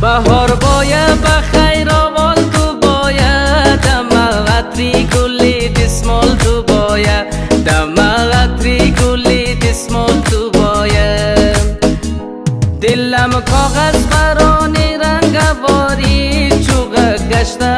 بهار باید بخیر آوال تو باید دم عطری گلی دسمال تو باید دم عطری گلی دسمال تو باید دلم کاغذ برانی رنگ واری چوغ گشته